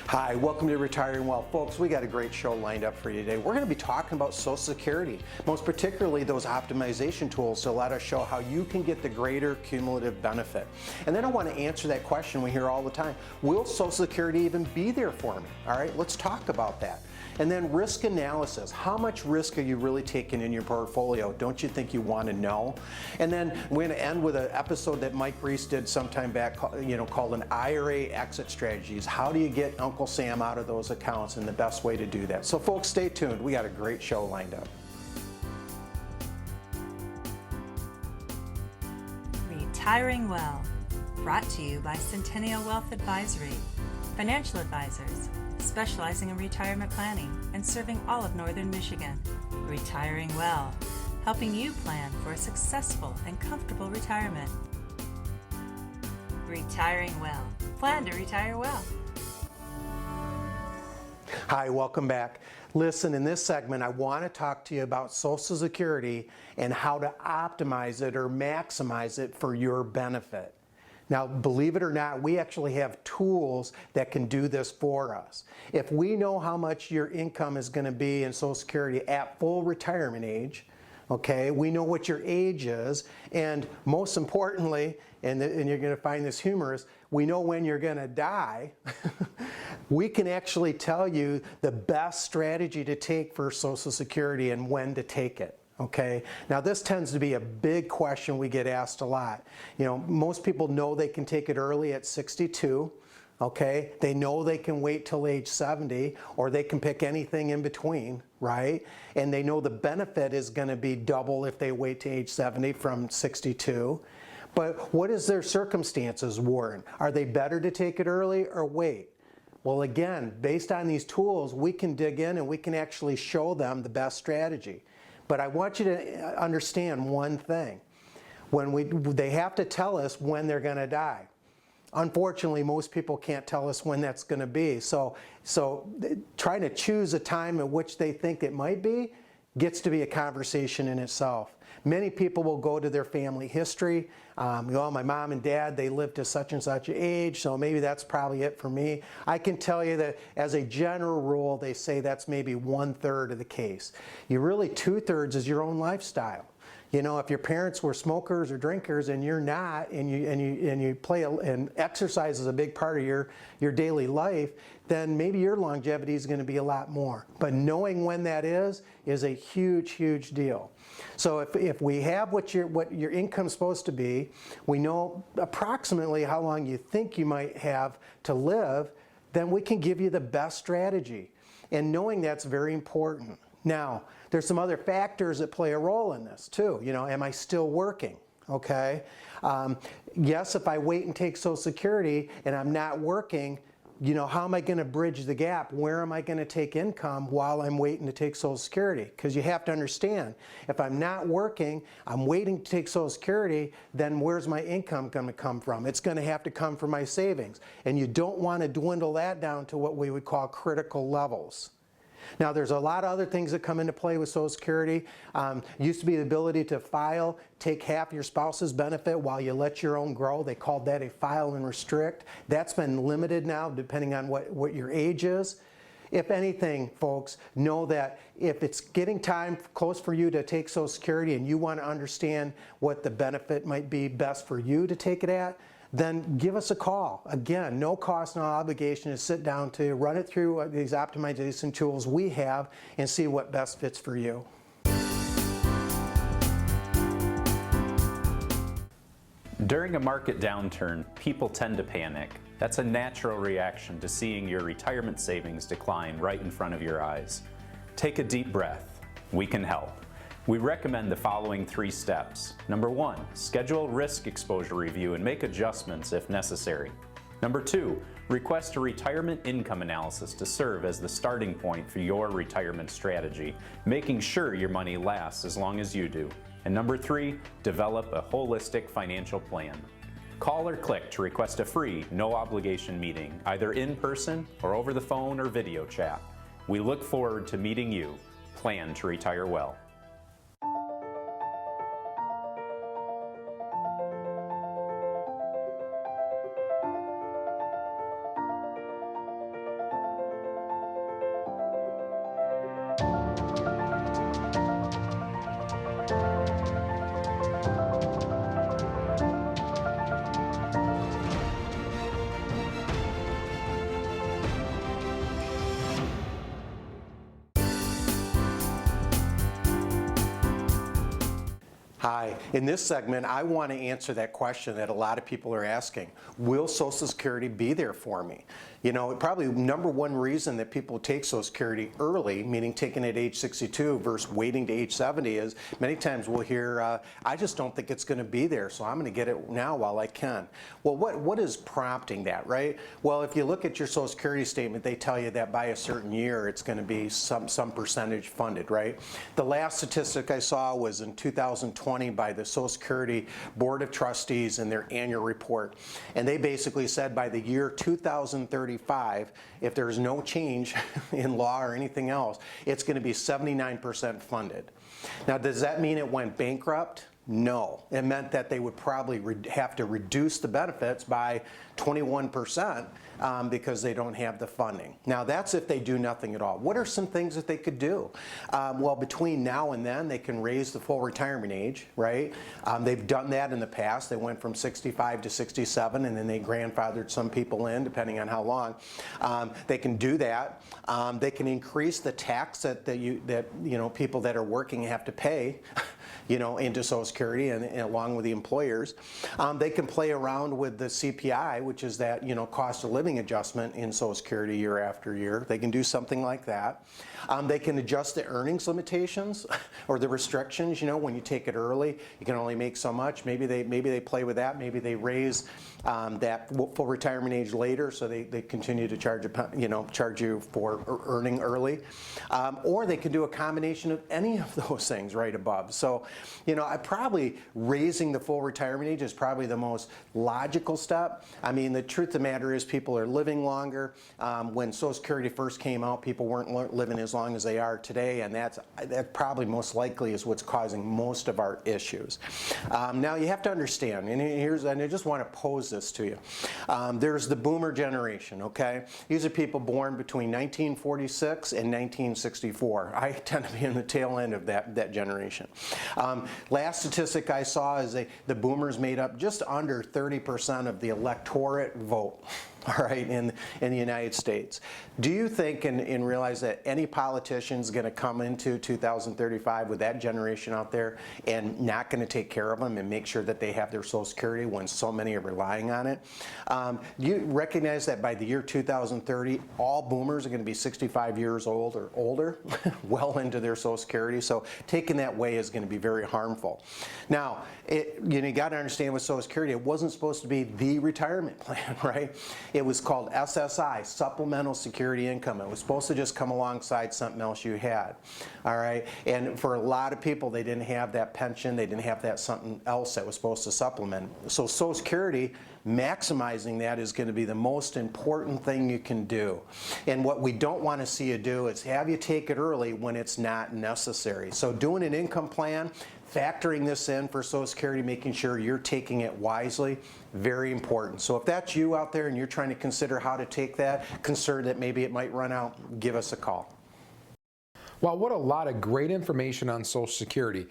Hi, welcome to Retiring Well. Folks, we got a great show lined up for you today. We're going to be talking about Social Security, most particularly those optimization tools to let us show how you can get the greater cumulative benefit. And then I want to answer that question we hear all the time. Will Social Security even be there for me? All right, let's talk about that. And then risk analysis. How much risk are you really taking in your portfolio? Don't you think you want to know? And then we're going to end with an episode that Mike Reese did sometime back, called an IRA Exit Strategies. How do you get Uncle Sam out of those accounts and the best way to do that? So folks, stay tuned. We got a great show lined up. Retiring Well, brought to you by Centennial Wealth Advisory, financial advisors specializing in retirement planning and serving all of Northern Michigan. Retiring Well, helping you plan for a successful and comfortable retirement. Retiring Well, plan to retire well. Hi, welcome back. Listen, in this segment, I want to talk to you about Social Security and how to optimize it or maximize it for your benefit. Now, believe it or not, we actually have tools that can do this for us. If we know how much your income is going to be in Social Security at full retirement age, okay, we know what your age is, and most importantly, and you're going to find this humorous, we know when you're going to die. We can actually tell you the best strategy to take for Social Security and when to take it. Okay, now this tends to be a big question we get asked a lot. You know, most people know they can take it early at 62. Okay, they know they can wait till age 70, or they can pick anything in between, right? And they know the benefit is going to be double if they wait to age 70 from 62. But what is their circumstances, Warren? Are they better to take it early or wait? Well, again, based on these tools, we can dig in and we can actually show them the best strategy. But I want you to understand one thing. They have to tell us when they're going to die. Unfortunately, most people can't tell us when that's going to be. So trying to choose a time at which they think it might be gets to be a conversation in itself. Many people will go to their family history. My mom and dad, they lived to such and such age, so maybe that's probably it for me. I can tell you that as a general rule, they say that's maybe 1/3 of the case. You really 2/3 is your own lifestyle. You know, if your parents were smokers or drinkers and you're not, and you play and exercise is a big part of your daily life, then maybe your longevity is going to be a lot more. But knowing when that is a huge, huge deal. So if we have what your income's supposed to be, we know approximately how long you think you might have to live, then we can give you the best strategy. And knowing that's very important. Now, there's some other factors that play a role in this too. You know, am I still working? Okay. Yes, if I wait and take Social Security and I'm not working, you know, how am I going to bridge the gap? Where am I going to take income while I'm waiting to take Social Security? Because you have to understand, if I'm not working, I'm waiting to take Social Security, then where's my income going to come from? It's going to have to come from my savings. And you don't want to dwindle that down to what we would call critical levels. Now, there's a lot of other things that come into play with Social Security. Used to be the ability to file, take half your spouse's benefit while you let your own grow. They called that a file and restrict. That's been limited now depending on what your age is. If anything, folks, know that if it's getting time close for you to take Social Security and you want to understand what the benefit might be best for you to take it at, then give us a call. Again, no cost, no obligation to sit down to run it through these optimization tools we have and see what best fits for you. During a market downturn, people tend to panic. That's a natural reaction to seeing your retirement savings decline right in front of your eyes. Take a deep breath. We can help. We recommend the following 3 steps. Number 1, schedule a risk exposure review and make adjustments if necessary. Number 2, request a retirement income analysis to serve as the starting point for your retirement strategy, making sure your money lasts as long as you do. And number 3, develop a holistic financial plan. Call or click to request a free, no obligation meeting, either in person or over the phone or video chat. We look forward to meeting you. Plan to retire well. Hi. In this segment, I want to answer that question that a lot of people are asking. Will Social Security be there for me? You know, probably number one reason that people take Social Security early, meaning taking it at age 62 versus waiting to age 70, is many times we'll hear, I just don't think it's going to be there, so I'm going to get it now while I can. Well, what is prompting that, right? Well, if you look at your Social Security statement, they tell you that by a certain year it's going to be some percentage funded, right? The last statistic I saw was in 2020 by the Social Security Board of Trustees in their annual report, and they basically said by the year 2035, if there's no change in law or anything else, it's going to be 79% funded. Now, does that mean it went bankrupt? No. It meant that they would probably have to reduce the benefits by 21% because they don't have the funding. Now, that's if they do nothing at all. What are some things that they could do? Well, between now and then, they can raise the full retirement age, right? They've done that in the past. They went from 65 to 67, and then they grandfathered some people in, depending on how long. They can do that. They can increase the tax that people that are working have to pay into Social Security and along with the employers. They can play around with the CPI, which is that cost of living adjustment in Social Security year after year. They can do something like that. They can adjust the earnings limitations or the restrictions. When you take it early, you can only make so much. Maybe they play with that. Maybe they raise that full retirement age later, so they continue to charge you for earning early. Or they can do a combination of any of those things right above. So, I probably raising the full retirement age is probably the most logical step. I mean, the truth of the matter is people are living longer. When Social Security first came out, people weren't living as long as they are today, and that probably most likely is what's causing most of our issues. Now, you have to understand, and I just want to pose this to you. There's the boomer generation, okay? These are people born between 1946 and 1964. I tend to be in the tail end of that generation. Last statistic I saw is the boomers made up just under 30% of the electorate vote. All right, in the United States. Do you think and realize that any politician is going to come into 2035 with that generation out there and not going to take care of them and make sure that they have their Social Security when so many are relying on it? Do you recognize that by the year 2030, all boomers are going to be 65 years old or older, well into their Social Security? So taking that way is going to be very harmful. Now, you got to understand with Social Security, it wasn't supposed to be the retirement plan, right? It was called SSI, Supplemental Security Income. It was supposed to just come alongside something else you had, all right? And for a lot of people, they didn't have that pension. They didn't have that something else that was supposed to supplement. So Social Security, maximizing that is going to be the most important thing you can do. And what we don't want to see you do is have you take it early when it's not necessary. So doing an income plan, factoring this in for Social Security, making sure you're taking it wisely, very important. So if that's you out there and you're trying to consider how to take that, concerned that maybe it might run out, give us a call. Wow, what a lot of great information on Social Security.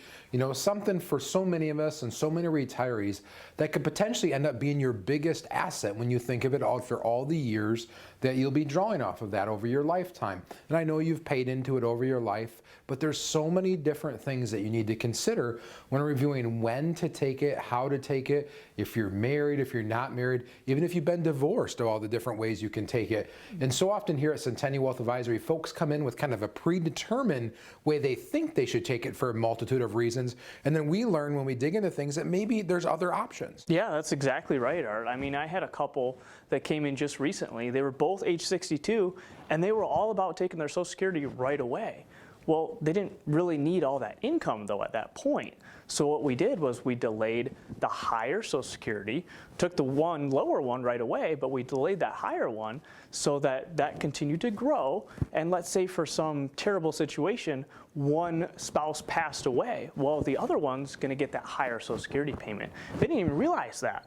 Something for so many of us and so many retirees that could potentially end up being your biggest asset when you think of it all for all the years that you'll be drawing off of that over your lifetime. And I know you've paid into it over your life, but there's so many different things that you need to consider when reviewing when to take it, how to take it, if you're married, if you're not married, even if you've been divorced, of all the different ways you can take it. And so often here at Centennial Wealth Advisory, folks come in with kind of a predetermined way they think they should take it for a multitude of reasons. And then we learn when we dig into things that maybe there's other options. Yeah, that's exactly right, Art. I mean, I had a couple that came in just recently. They were both age 62, and they were all about taking their Social Security right away. Well, they didn't really need all that income, though, at that point. So what we did was we delayed the higher Social Security, took the lower one right away, but we delayed that higher one so that continued to grow. And let's say for some terrible situation, one spouse passed away. Well, the other one's going to get that higher Social Security payment. They didn't even realize that.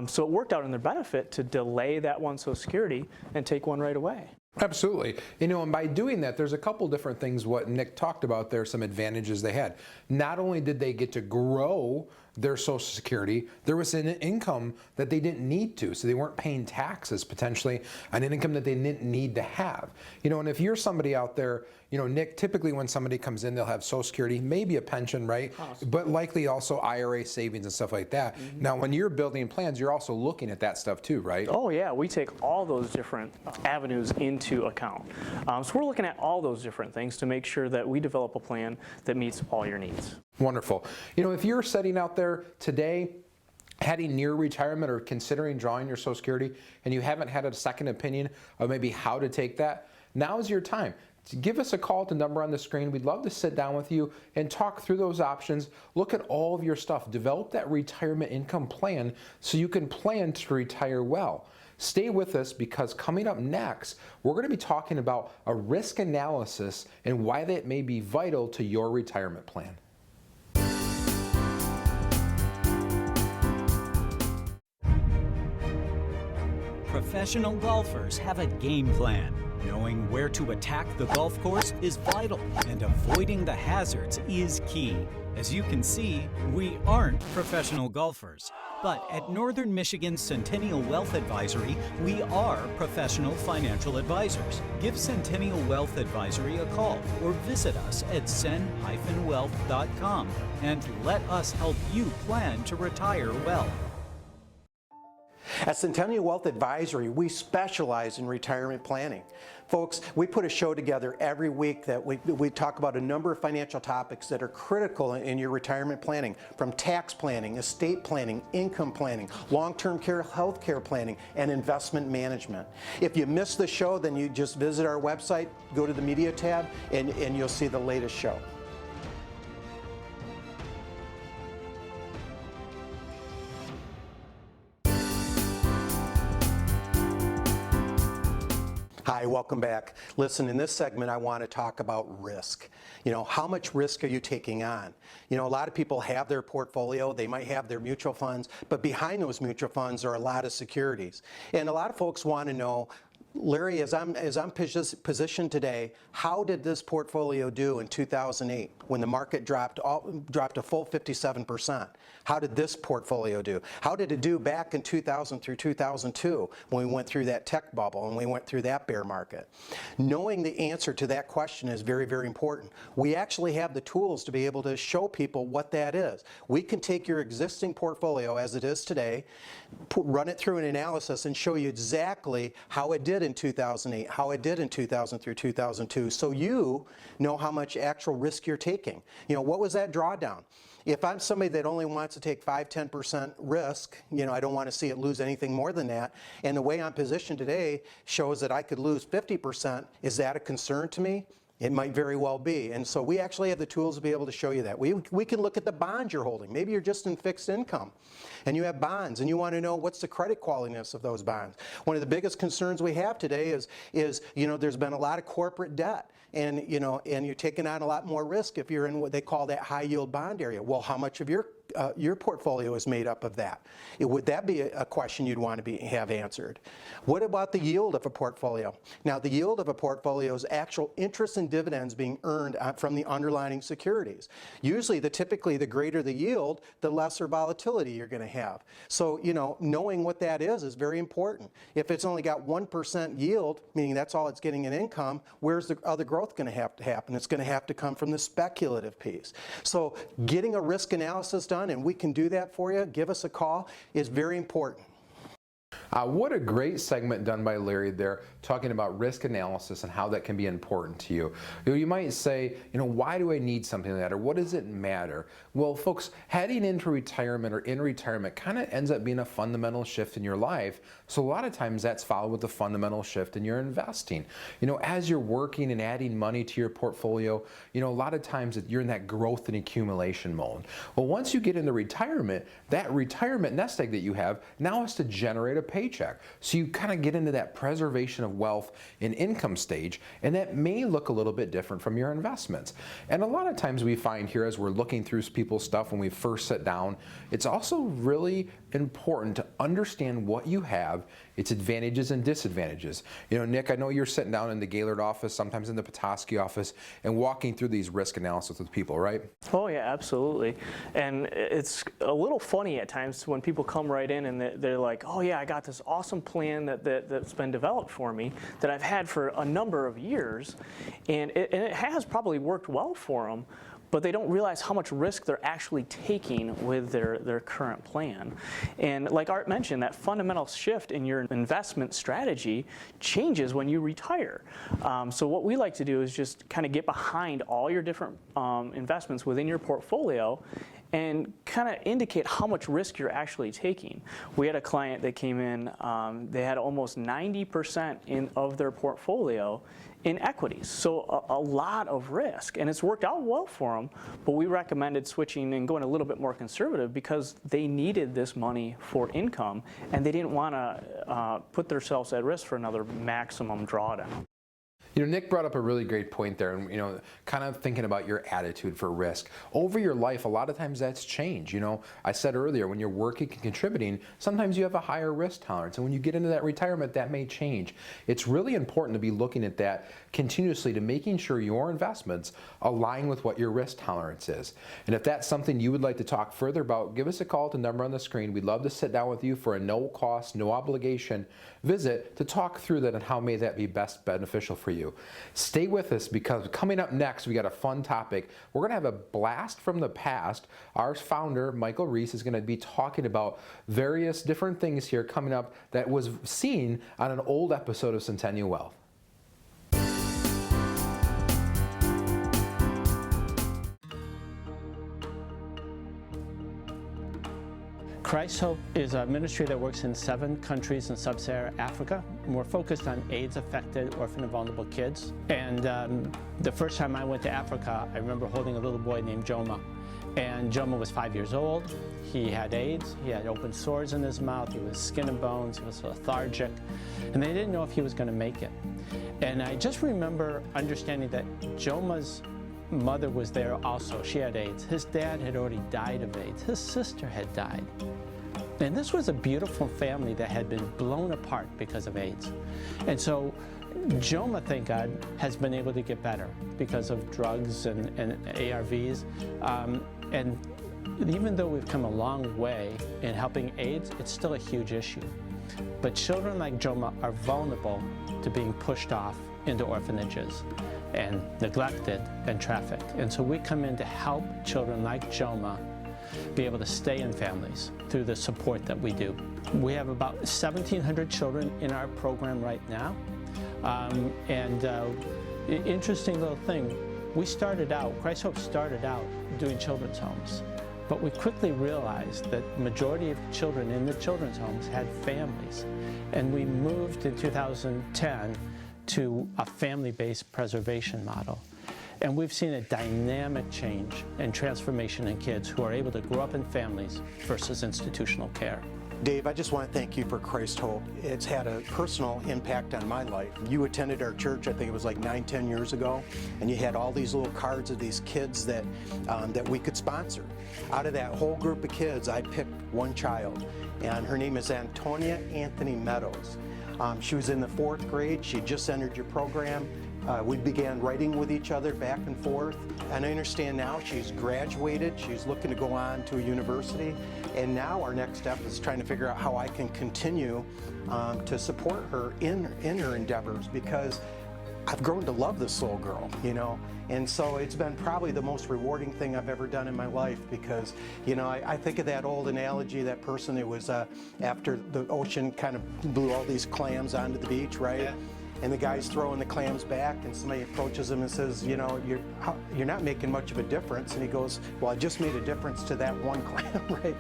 So it worked out in their benefit to delay that one Social Security and take one right away. Absolutely. And by doing that, there's a couple different things what Nick talked about there, some advantages they had. Not only did they get to grow their Social Security, there was an income that they didn't need to, so they weren't paying taxes potentially on an income that they didn't need to have. And if you're somebody out there, Nick, typically when somebody comes in, they'll have Social Security, maybe a pension, right? Possibly. But likely also IRA savings and stuff like that. Now, when you're building plans, you're also looking at that stuff too, right? Oh yeah, we take all those different avenues into account. So we're looking at all those different things to make sure that we develop a plan that meets all your needs. Wonderful. If you're sitting out there today, heading near retirement or considering drawing your Social Security, and you haven't had a second opinion of maybe how to take that, now is your time. Give us a call at the number on the screen. We'd love to sit down with you and talk through those options. Look at all of your stuff. Develop that retirement income plan so you can plan to retire well. Stay with us because coming up next, we're going to be talking about a risk analysis and why that may be vital to your retirement plan. Professional golfers have a game plan. Knowing where to attack the golf course is vital, and avoiding the hazards is key. As you can see, we aren't professional golfers. But at Northern Michigan's Centennial Wealth Advisory, we are professional financial advisors. Give Centennial Wealth Advisory a call or visit us at cen-wealth.com and let us help you plan to retire well. At Centennial Wealth Advisory, we specialize in retirement planning. Folks, we put a show together every week that we talk about a number of financial topics that are critical in your retirement planning, from tax planning, estate planning, income planning, long-term care, health care planning, and investment management. If you missed the show, then you just visit our website, go to the media tab, and you'll see the latest show. Hi, welcome back. Listen, in this segment, I want to talk about risk. How much risk are you taking on? A lot of people have their portfolio, they might have their mutual funds, but behind those mutual funds are a lot of securities. And a lot of folks want to know, Larry, as I'm positioned today, how did this portfolio do in 2008 when the market dropped a full 57%? How did this portfolio do? How did it do back in 2000 through 2002 when we went through that tech bubble and we went through that bear market? Knowing the answer to that question is very, very important. We actually have the tools to be able to show people what that is. We can take your existing portfolio as it is today, run it through an analysis and show you exactly how it did in 2008, how it did in 2000 through 2002, so you know how much actual risk you're taking. What was that drawdown? If I'm somebody that only wants to take 5–10% risk, I don't want to see it lose anything more than that, and the way I'm positioned today shows that I could lose 50%, is that a concern to me? It might very well be. And so we actually have the tools to be able to show you that. We can look at the bonds you're holding. Maybe you're just in fixed income and you have bonds and you want to know what's the credit qualityness of those bonds. One of the biggest concerns we have today is there's been a lot of corporate debt. And you're taking on a lot more risk if you're in what they call that high yield bond area. Well, how much of your portfolio is made up of that? Would that be a question you'd want to have answered? What about the yield of a portfolio? Now, the yield of a portfolio is actual interest and dividends being earned from the underlying securities. Usually, typically, the greater the yield, the lesser volatility you're going to have. So, knowing what that is very important. If it's only got 1% yield, meaning that's all it's getting in income, where's the other growth going to have to happen? It's going to have to come from the speculative piece. So, getting a risk analysis done, and we can do that for you, give us a call, is very important. What a great segment done by Larry there, talking about risk analysis and how that can be important to you. You might say, why do I need something like that, or what does it matter? Well, folks, heading into retirement or in retirement kind of ends up being a fundamental shift in your life. So a lot of times that's followed with a fundamental shift in your investing. As you're working and adding money to your portfolio, a lot of times you're in that growth and accumulation mode. Well, once you get into retirement, that retirement nest egg that you have now has to generate a paycheck. So you kind of get into that preservation of wealth and income stage, and that may look a little bit different from your investments. And a lot of times we find here as we're looking through people's stuff when we first sit down, it's also really important to understand what you have, its advantages and disadvantages. You know, Nick, I know you're sitting down in the Gaylord office, sometimes in the Petoskey office, and walking through these risk analysis with people, right? Oh yeah, absolutely. And it's a little funny at times when people come right in and they're like, oh yeah, I got this awesome plan that's been developed for me that I've had for a number of years, and it has probably worked well for them, but they don't realize how much risk they're actually taking with their current plan. And like Art mentioned, that fundamental shift in your investment strategy changes when you retire. So what we like to do is just kind of get behind all your different investments within your portfolio and kind of indicate how much risk you're actually taking. We had a client that came in, they had almost 90% of their portfolio in equities, so a lot of risk, and it's worked out well for them, but we recommended switching and going a little bit more conservative because they needed this money for income, and they didn't want to put themselves at risk for another maximum drawdown. You know, Nick brought up a really great point there, and, you know, kind of thinking about your attitude for risk. Over your life, a lot of times that's changed. You know, I said earlier, when you're working and contributing, sometimes you have a higher risk tolerance, and when you get into that retirement, that may change. It's really important to be looking at that continuously to making sure your investments align with what your risk tolerance is. And if that's something you would like to talk further about, give us a call at the number on the screen. We'd love to sit down with you for a no cost, no obligation visit to talk through that and how may that be best beneficial for you. Stay with us, because coming up next, we got a fun topic. We're going to have a blast from the past. Our founder, Michael Reese, is going to be talking about various different things here coming up that was seen on an old episode of Centennial Wealth. Christ Hope is a ministry that works in 7 countries in sub-Saharan Africa. We're focused on AIDS-affected orphan and vulnerable kids. And the first time I went to Africa, I remember holding a little boy named Joma. And Joma was 5 years old. He had AIDS. He had open sores in his mouth. He was skin and bones. He was lethargic. And they didn't know if he was going to make it. And I just remember understanding that Joma's mother was there also. She had AIDS. His dad had already died of AIDS. His sister had died. And this was a beautiful family that had been blown apart because of AIDS. And so Joma, thank God, has been able to get better because of drugs and ARVs. And even though we've come a long way in helping AIDS, it's still a huge issue. But children like Joma are vulnerable to being pushed off into orphanages and neglected and trafficked. And so we come in to help children like Joma be able to stay in families through the support that we do. We have about 1,700 children in our program right now. Interesting little thing, we started out, Christ Hope started out doing children's homes. But we quickly realized that the majority of children in the children's homes had families. And we moved in 2010 to a family-based preservation model. And we've seen a dynamic change and transformation in kids who are able to grow up in families versus institutional care. Dave, I just want to thank you for Christ Hope. It's had a personal impact on my life. You attended our church, I think it was like 9-10 years ago, and you had all these little cards of these kids that we could sponsor. Out of that whole group of kids, I picked one child, and her name is Antonia Anthony Meadows. She was in the 4th grade. She just entered your program. We began writing with each other back and forth, and I understand now she's graduated. She's looking to go on to a university, and now our next step is trying to figure out how I can continue to support her in her endeavors, because I've grown to love this little girl, you know, and so it's been probably the most rewarding thing I've ever done in my life, because, you know, I think of that old analogy, that person that was after the ocean kind of blew all these clams onto the beach, right? Yeah. And the guy's throwing the clams back, and somebody approaches him and says, you know, you're not making much of a difference. And he goes, well, I just made a difference to that one clam, right?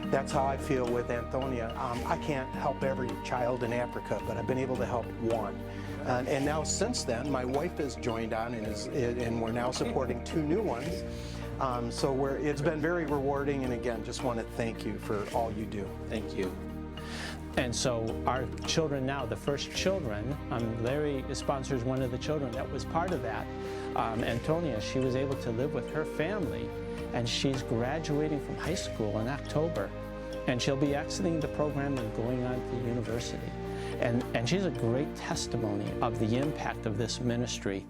That's how I feel with Antonia. I can't help every child in Africa, but I've been able to help one. And now since then, my wife has joined on, and we're now supporting 2 new ones. So it's been very rewarding, and again, just want to thank you for all you do. Thank you. And so our children now, the first children, Larry sponsors one of the children that was part of that. Antonia, she was able to live with her family, and she's graduating from high school in October. and she'll be exiting the program and going on to university. And she's a great testimony of the impact of this ministry,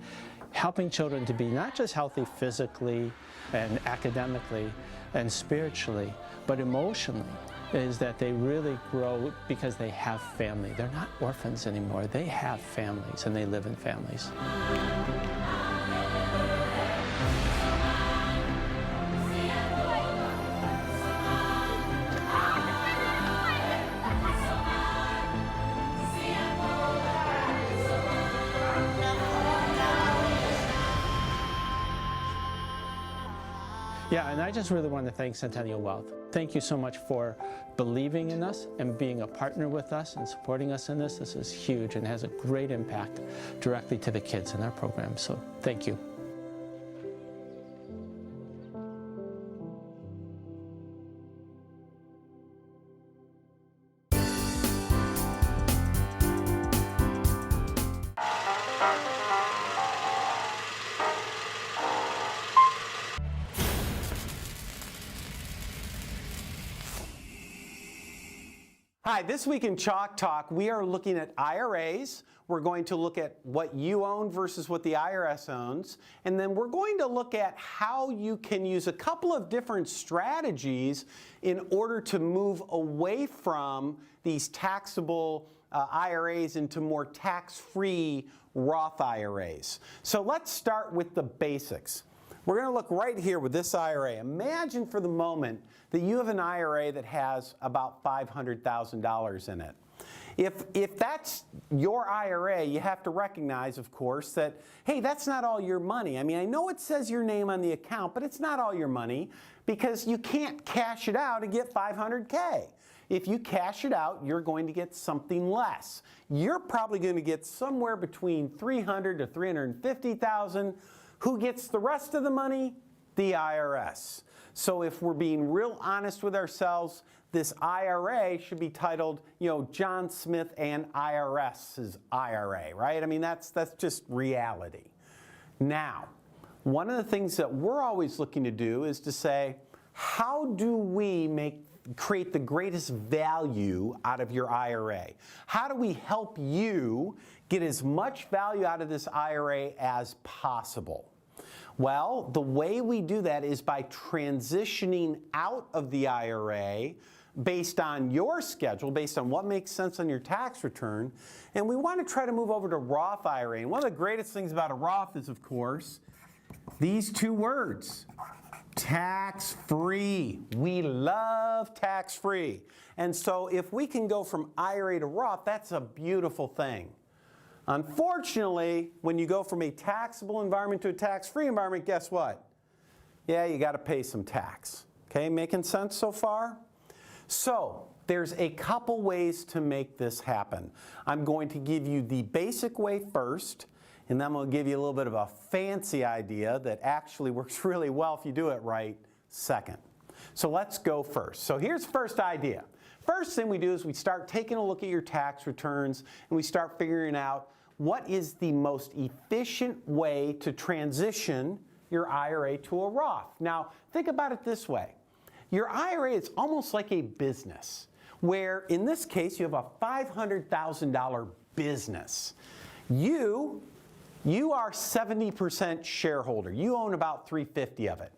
helping children to be not just healthy physically and academically and spiritually, but emotionally, is that they really grow because they have family. They're not orphans anymore. They have families, and they live in families. Yeah, and I just really want to thank Centennial Wealth. Thank you so much for believing in us and being a partner with us and supporting us in this. This is huge and has a great impact directly to the kids in our program. So thank you. Hi, this week in Chalk Talk, we are looking at IRAs. We're going to look at what you own versus what the IRS owns. And then we're going to look at how you can use a couple of different strategies in order to move away from these taxable IRAs into more tax-free Roth IRAs. So let's start with the basics. We're going to look right here with this IRA. Imagine for the moment that you have an IRA that has about $500,000 in it. If that's your IRA, you have to recognize, of course, that, hey, that's not all your money. I mean, I know it says your name on the account, but it's not all your money because you can't cash it out and get $500K. If you cash it out, you're going to get something less. You're probably going to get somewhere between $300,000 to $350,000. Who gets the rest of the money? The IRS. So if we're being real honest with ourselves, this IRA should be titled, John Smith and IRS's IRA, right? I mean, that's just reality. Now, one of the things that we're always looking to do is to say, how do we create the greatest value out of your IRA? How do we help you get as much value out of this IRA as possible? Well, the way we do that is by transitioning out of the IRA based on your schedule, based on what makes sense on your tax return, and we want to try to move over to Roth IRA. And one of the greatest things about a Roth is, of course, these two words. Tax-free. We love tax-free. And so if we can go from IRA to Roth, that's a beautiful thing. Unfortunately, when you go from a taxable environment to a tax-free environment, guess what? Yeah, you got to pay some tax. Okay, making sense so far? So there's a couple ways to make this happen. I'm going to give you the basic way first, and then I'm going to give you a little bit of a fancy idea that actually works really well if you do it right second. So let's go first. So here's the first idea. First thing we do is we start taking a look at your tax returns and we start figuring out what is the most efficient way to transition your IRA to a Roth. Now, think about it this way. Your IRA is almost like a business, where in this case you have a $500,000 business. You are 70% shareholder. You own about $350 of it.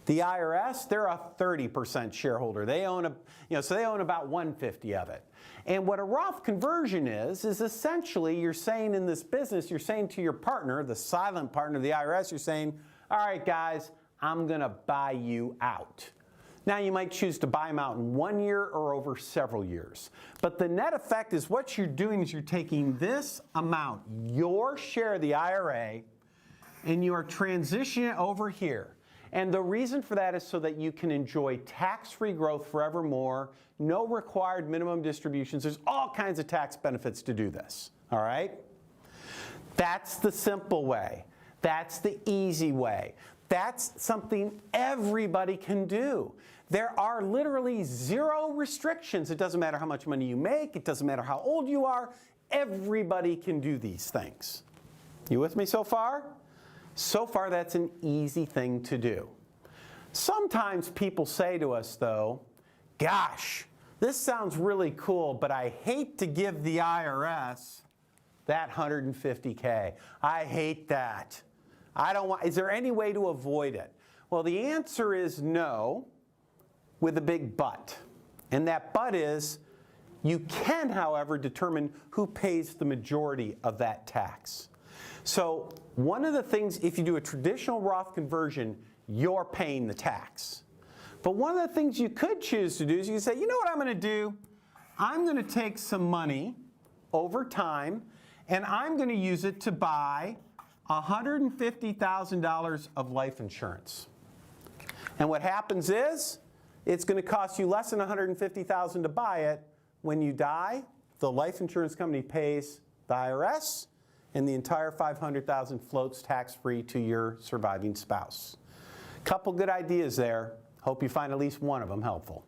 The IRS, they're a 30% shareholder. They own so they own about $150 of it. And what a Roth conversion is essentially you're saying in this business, you're saying to your partner, the silent partner of the IRS, you're saying, all right, guys, I'm going to buy you out. Now, you might choose to buy them out in 1 year or over several years. But the net effect is what you're doing is you're taking this amount, your share of the IRA, and you are transitioning it over here. And the reason for that is so that you can enjoy tax-free growth forevermore, no required minimum distributions. There's all kinds of tax benefits to do this, all right? That's the simple way. That's the easy way. That's something everybody can do. There are literally zero restrictions. It doesn't matter how much money you make. It doesn't matter how old you are. Everybody can do these things. You with me so far? So far, that's an easy thing to do. Sometimes people say to us, though, gosh, this sounds really cool, but I hate to give the IRS that $150K. I hate that. I don't want, is there any way to avoid it? Well, the answer is no, with a big but. And that but is, you can, however, determine who pays the majority of that tax. So one of the things, if you do a traditional Roth conversion, you're paying the tax. But one of the things you could choose to do is you can say, you know what I'm going to do? I'm going to take some money over time, and I'm going to use it to buy $150,000 of life insurance. And what happens is, it's going to cost you less than $150,000 to buy it. When you die, the life insurance company pays the IRS, and the entire $500,000 floats tax-free to your surviving spouse. Couple good ideas there. Hope you find at least one of them helpful.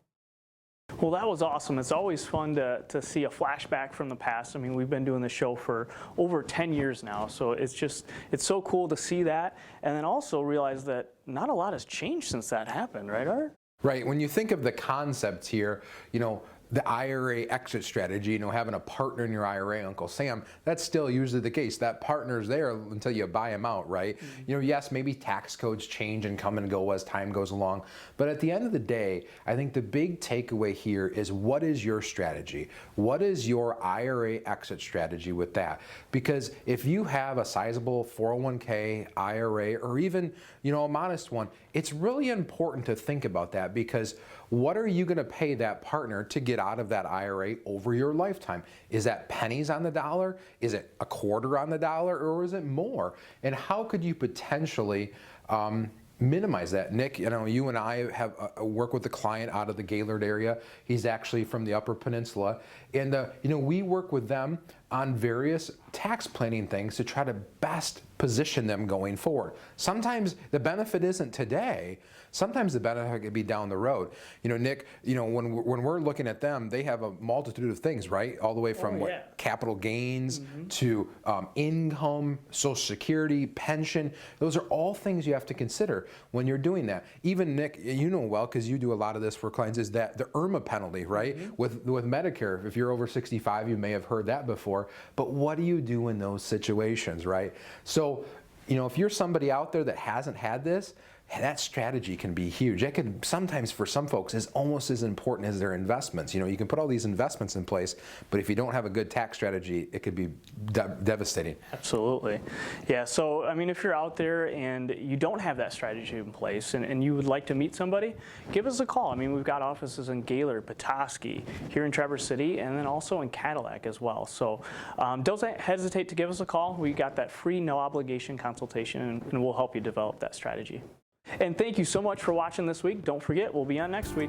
Well, that was awesome. It's always fun to see a flashback from the past. I mean, we've been doing the show for over 10 years now, so it's so cool to see that, and then also realize that not a lot has changed since that happened, right, Art? Right. When you think of the concept here, the IRA exit strategy, having a partner in your IRA, Uncle Sam, that's still usually the case. That partner's there until you buy them out, right? Mm-hmm. Yes, maybe tax codes change and come and go as time goes along. But at the end of the day, I think the big takeaway here is, what is your strategy? What is your IRA exit strategy with that? Because if you have a sizable 401k, IRA, or even, a modest one, it's really important to think about that, because what are you going to pay that partner to get out of that IRA over your lifetime? Is that pennies on the dollar? Is it a quarter on the dollar? Or is it more? And how could you potentially minimize that? Nick, you and I have work with a client out of the Gaylord area. He's actually from the Upper Peninsula. And, we work with them on various tax planning things to try to best position them going forward. Sometimes the benefit isn't today. Sometimes the benefit could be down the road. Nick, when we're looking at them, they have a multitude of things, right? All the way from capital gains to income, Social Security, pension. Those are all things you have to consider when you're doing that. Even Nick, well, because you do a lot of this for clients, is that the IRMA penalty, right? With Medicare, if you're over 65, you may have heard that before. But what do you do in those situations, right? So, if you're somebody out there that hasn't had this, that strategy can be huge. That could sometimes, for some folks, is almost as important as their investments. You can put all these investments in place, but if you don't have a good tax strategy, it could be devastating. Absolutely. Yeah, so if you're out there and you don't have that strategy in place and you would like to meet somebody, give us a call. We've got offices in Gaylord, Petoskey, here in Traverse City, and then also in Cadillac as well. So don't hesitate to give us a call. We got that free, no obligation consultation, and we'll help you develop that strategy. And thank you so much for watching this week. Don't forget, we'll be on next week.